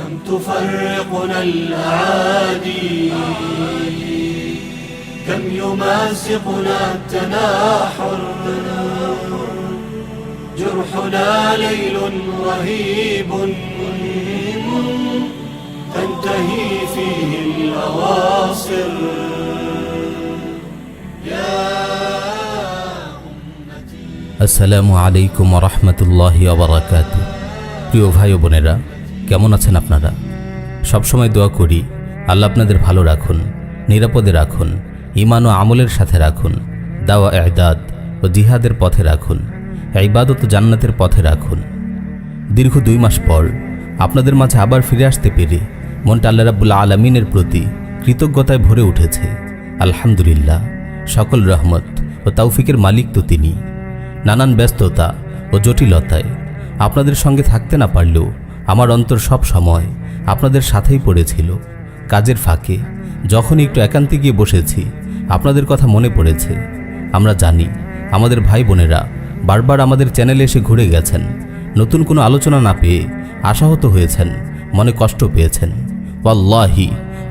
كم تفرقنا الأعادي كم يمازقنا التناحر جرحنا ليل رهيب تنتهي فيه الأواصر আসসালামু আলাইকুম ওয়া রাহমাতুল্লাহি ওয়া বারাকাতুহু। প্রিয় ভাই ও বোনেরা, কেমন আছেন আপনারা? সবসময় দোয়া করি আল্লাহ আপনাদের ভালো রাখুন, নিরাপদে রাখুন, ঈমান ও আমলের সাথে রাখুন, দাওয়া ইদাদ ও জিহাদের পথে রাখুন, ইবাদত ও জান্নাতের পথে রাখুন। দীর্ঘ 2 মাস পর আপনাদের মাঝে আবার ফিরে আসতে পেরে মনটা আল্লাহ রাব্বুল আলামিনের প্রতি কৃতজ্ঞতায় ভরে উঠেছে। আলহামদুলিল্লাহ, সকল রহমত ও তৌফিকের মালিক তো তিনি। নানান ব্যস্ততা ও জটিলতায় আপনাদের সঙ্গে থাকতে না পারলেও আমার অন্তর সব সময় আপনাদের সাথেই পড়েছিল। কাজের ফাঁকে যখন একটু একান্তে গিয়ে বসেছি, আপনাদের কথা মনে পড়েছে। আমরা জানি আমাদের ভাই বোনেরা বারবার আমাদের চ্যানেলে এসে ঘুরে গেছেন, নতুন কোনো আলোচনা না পেয়ে আশাহত হয়েছেন, মনে কষ্ট পেয়েছেন। ওয়াল্লাহি,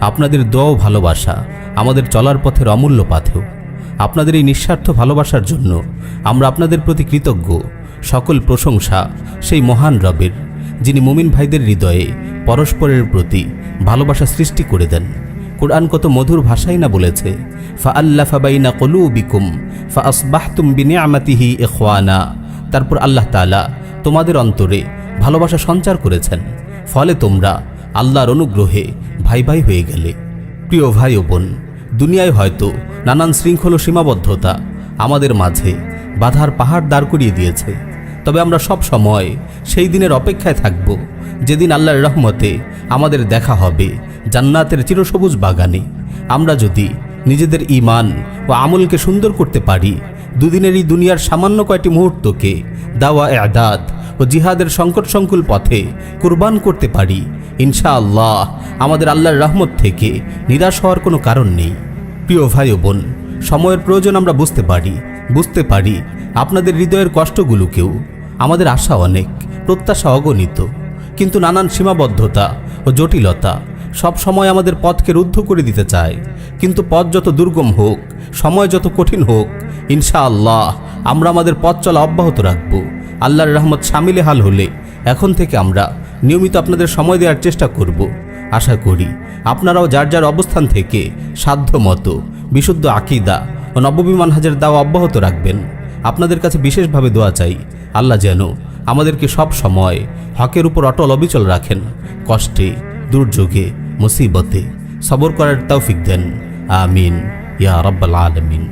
আপনাদের দোয়া ও ভালোবাসা আমাদের চলার পথের অমূল্য পাথেয়। আপনাদের এই নিঃস্বার্থ ভালোবাসার জন্য আমরা আপনাদের প্রতি কৃতজ্ঞ। সকল প্রশংসা সেই মহান রবের, যিনি মুমিন ভাইদের হৃদয়ে পরস্পরের প্রতি ভালোবাসা সৃষ্টি করে দেন। কুরআন কত মধুর ভাষাই না বলেছে, ফাআল্লাফা বাইনা কুলুবিকুম ফাআসবাহতুম বিনিআমাতিহি ইখওয়ানা। তারপর আল্লাহ তাআলা তোমাদের অন্তরে ভালোবাসা সঞ্চার করেছেন, ফলে তোমরা আল্লাহর অনুগ্রহে ভাই ভাই হয়ে গেলে। প্রিয় ভাই ও বোন, দুনিয়ায় হয়তো নানান শৃঙ্খল ও সীমাবদ্ধতা আমাদের মাঝে বাধার পাহাড় দাঁড় করিয়ে দিয়েছে, তবে আমরা সব সময় সেই দিনের অপেক্ষায় থাকব যেদিন আল্লাহর রহমতে আমাদের দেখা হবে জান্নাতের চিরসবুজ বাগানে। আমরা যদি নিজেদের ঈমান ও আমলকে সুন্দর করতে পারি, দুদিনের এই দুনিয়ার সামান্য কয়েকটি মুহূর্তকে দাওয়া ইদাদ ও জিহাদের সংকটসংকুল পথে কুরবান করতে পারি, ইনশাআল্লাহ আমাদের আল্লাহর রহমত থেকে নিরাশ হওয়ার কোনো কারণ নেই। প্রিয় ভাই ও বোন, সময়ের প্রয়োজন আমরা বুঝতে পারি আপনাদের হৃদয়ের কষ্টগুলোকেও। আমাদের আশা অনেক, প্রত্যাশা অগণিত, কিন্তু নানান সীমাবদ্ধতা ও জটিলতা সব সময় আমাদের পথকে রুদ্ধ করে দিতে চায়। কিন্তু পথ যত দুর্গম হোক, সময় যত কঠিন হোক, ইনশাআল্লাহ আমরা আমাদের পথ চলা অব্যাহত রাখব। আল্লাহর রহমত শামিলে হাল হলে এখন থেকে আমরা নিয়মিত আপনাদের সময় দেওয়ার চেষ্টা করব। আশা করি আপনারাও যার যার অবস্থান থেকে সাধ্য মতো বিশুদ্ধ আকীদা ও নববী মানহাজের দাওয়া অব্যাহত রাখবেন। আপনাদের কাছে বিশেষভাবে দোয়া চাই, আল্লাহ যেন আমাদেরকে সব সময় হকের উপর অটল অবিচল রাখেন, কষ্টে, দুর্যোগে, মুসিবতে সবর করার তৌফিক দেন। আমিন ইয়া রাব্বাল আলামিন।